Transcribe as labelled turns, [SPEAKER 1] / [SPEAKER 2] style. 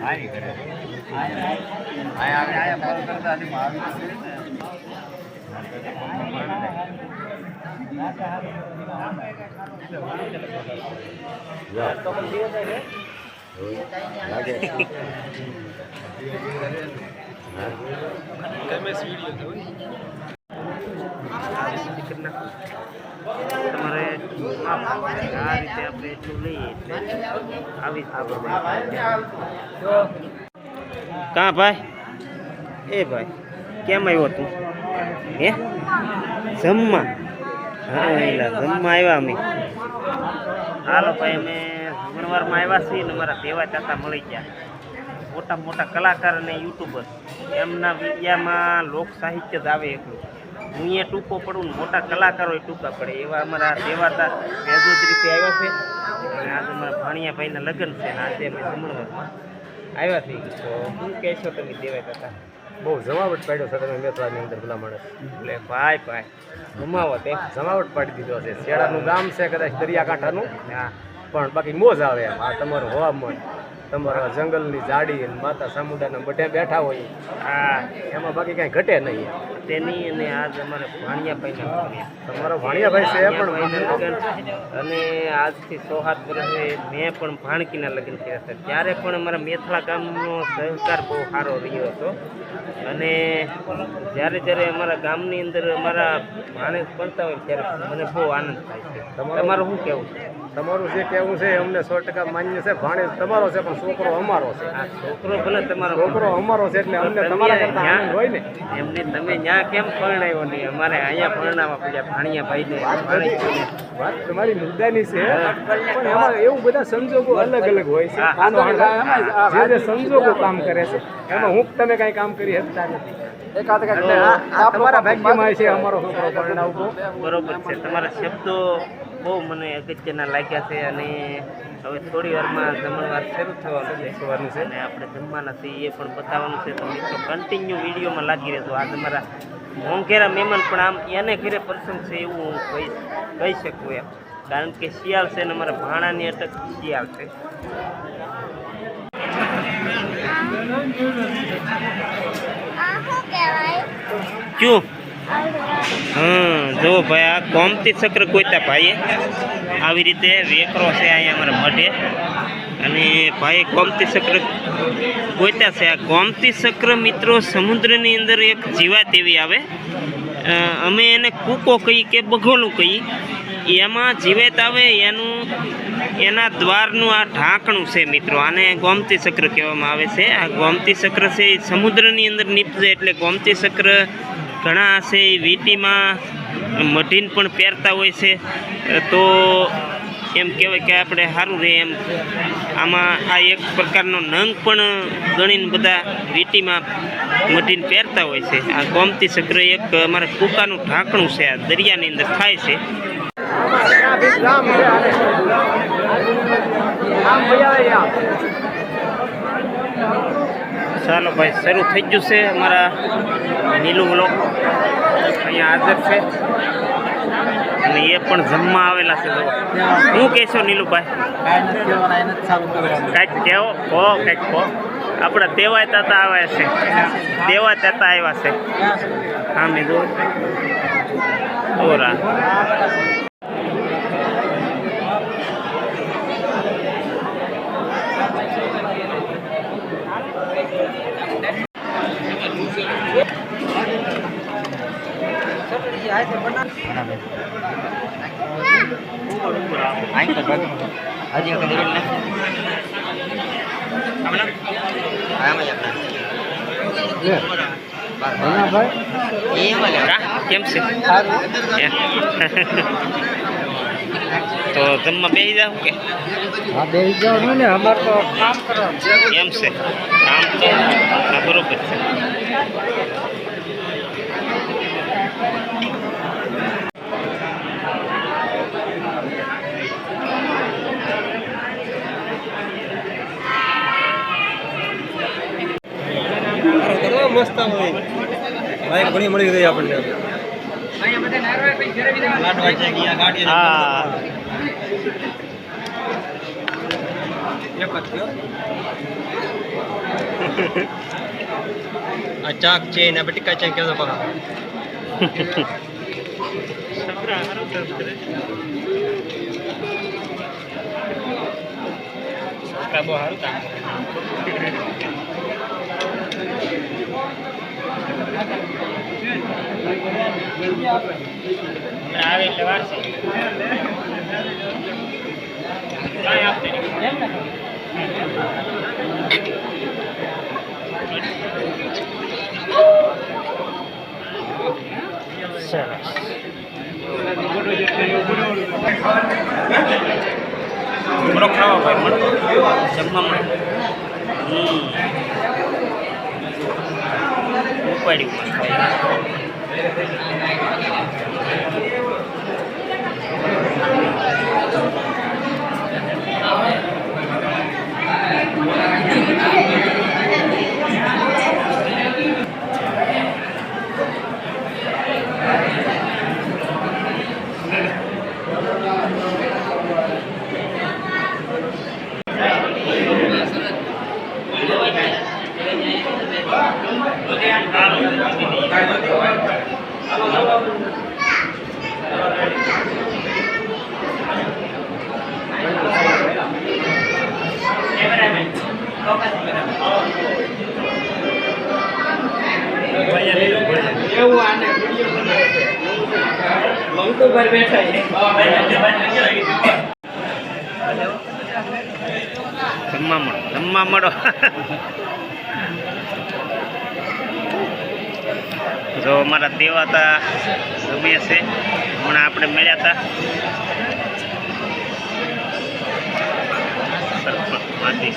[SPEAKER 1] હારી કરે આયા ફોન કરતા હતી મારું
[SPEAKER 2] તમારે આ રીતે આપણે એટલું લઈએ આવી કાં ભાઈ એ ભાઈ કેમ આવ્યો તું હે જમવા હા એલા જમવા આવ્યા અમે હાલો ભાઈ અમે જમણવારમાં આવ્યા છીએ ને મારા દેવા ચાચા મળી ગયા મોટા મોટા કલાકાર અને યુટ્યુબર એમના વિડીયામાં લોક સાહિત્ય જ આવે એટલું હું અહીંયા ટૂંકો પડું ને મોટા કલાકારો ટૂંકા પડે એવા અમારા દેવાતા મેજોતરીથી આવ્યા છે અને આજે અમારા ભાણિયાભાઈના લગ્ન છે ને આજે અમે જમણવારમાં આવ્યા છીએ તો શું કહેશો તમે દેવા હતા
[SPEAKER 1] બહુ જમાવટ પાડ્યો છે તમે મેથવાની અંદર પેલા માણસ
[SPEAKER 2] એટલે ભાઈ ભાઈ
[SPEAKER 1] જમાવો તે જમાવટ પાડી દીધો છે શેડાનું ગામ છે કદાચ દરિયાકાંઠાનું
[SPEAKER 2] હા
[SPEAKER 1] પણ બાકી મોજ આવે આ તમારું હવામાન તમારા જંગલની ઝાડી અને માતા સામુદાના બધે બેઠા હોય
[SPEAKER 2] હા
[SPEAKER 1] એમાં બાકી કાંઈ ઘટે નહીં
[SPEAKER 2] તેની અને આજ અમારે ભાણિયાભાઈના
[SPEAKER 1] તમારો ભાણિયાભાઈ છે પણ
[SPEAKER 2] લગ્ન અને આજથી 6-7 વર્ષે મેં પણ ભાણકીના લગ્ન કર્યા હતા ત્યારે પણ અમારા મેથળા ગામનો સહકાર બહુ સારો રહ્યો હતો અને જ્યારે જ્યારે અમારા ગામની અંદર અમારા ભાણેજ પડતા હોય ત્યારે મને બહુ આનંદ થાય છે તમારું શું કહેવું છે
[SPEAKER 1] તમારું જે કહેવું છે અમને 100% માન્ય છે ભાણેજ તમારો છે પણ છોકરો અમારો છે
[SPEAKER 2] આ છોકરો ભલે તમારો
[SPEAKER 1] છોકરો અમારો છે એટલે અમને તમારા કરતા આનંદ હોય ને
[SPEAKER 2] એમને તમે ત્યાં કેમ પરણાવ્યો નહીં અમારે અહીંયા પરણાવવા પડ્યા ભાણિયાભાઈને
[SPEAKER 1] વાત તમારી મુદ્દાની છે પણ એમાં એવું બધા સંજોગો અલગ અલગ હોય છે જે જે સંજોગો કામ કરે છે એમાં હું તમે કાંઈ કામ કરી શકતા નથી તમારા ભાગ્યમાં છે અમારો છોકરો પરણાવવો
[SPEAKER 2] બરોબર છે તમારા શબ્દો બહુ મને અગત્યના લાગ્યા છે અને હવે થોડી વારમાં જમણવાર શરૂ થવાનું છે અને આપણે જમવાના છીએ એ પણ બતાવવાનું છે તો મિત્રો કન્ટિન્યુ વિડીયોમાં લાગી રહેજો આજે મારા મોંઘેરા મહેમાન પણ આમ એને ઘરે પ્રસંગ છે એવું હું કહી શકું એમ કારણ કે શિયાળ છે ને મારા ભાણાની અટક શિયાળ છે ક્યું જુઓ ભાઈ આ ગોમતી ચક્ર કોઈતા ભાઈએ આવી રીતે વેકરો છે અહીંયા અમારા મઢે અને ભાઈ ગોમતી ચક્ર કોઈતા છે આ ગોમતી ચક્ર મિત્રો સમુદ્રની અંદર એક જીવાત એવી આવે અમે એને કૂકો કહીએ કે બગોલું કહીએ એમાં જીવાત આવે એના દ્વારનું આ ઢાંકણું છે મિત્રો આને ગોમતી ચક્ર કહેવામાં આવે છે આ ગોમતી ચક્ર છે એ સમુદ્રની અંદર નીપજે એટલે ગોમતી ચક્ર ઘણા છે એ વીટીમાં મઢીને પણ પહેરતા હોય છે તો એમ કહેવાય કે આપણે સારું રહે એમ આમાં આ એક પ્રકારનો નંગ પણ ગણીને બધા વીટીમાં મઢીને પહેરતા હોય છે આ ગોમતી ચક્ર એક અમારે કૂકાનું ઢાંકણું છે આ દરિયાની અંદર થાય છે ચાલો ભાઈ શરૂ થઈ ગયું છે અમારા નીલું વ્લોગ અહીંયા હાજર છે અને એ પણ જમવા આવેલા છે શું કહેશો નીલુભાઈ કાંઈક કહેવો કહો કંઈક કહો આપણા દેવાય તાતા આવ્યા છે દેવા તાતા આવ્યા છે હા મેં જો ઓરા કેમ છે તો જમવા બેસી જાવ કે
[SPEAKER 1] બેસી જાવ ને અમારે તો કામ કરવાનું
[SPEAKER 2] એમ છે કામ તો બરોબર છે
[SPEAKER 1] મસ્ત હોય ઘણી મળી ગઈ આપણને
[SPEAKER 2] હા
[SPEAKER 1] ચાક છે ને બટકા છે કેવો પકા બહુ સારું કામ આવે એટલે વાર છે કાંઈ આપતે બરો ખાવા ભાઈ મળો જમવા મળે ઉપાડ્યું એવું આને મંગુ પર બેઠા જમવા મળો જો અમારા દેવાતા ગમે છે હમણાં આપણે મળ્યા હતા સરપંચમાંથી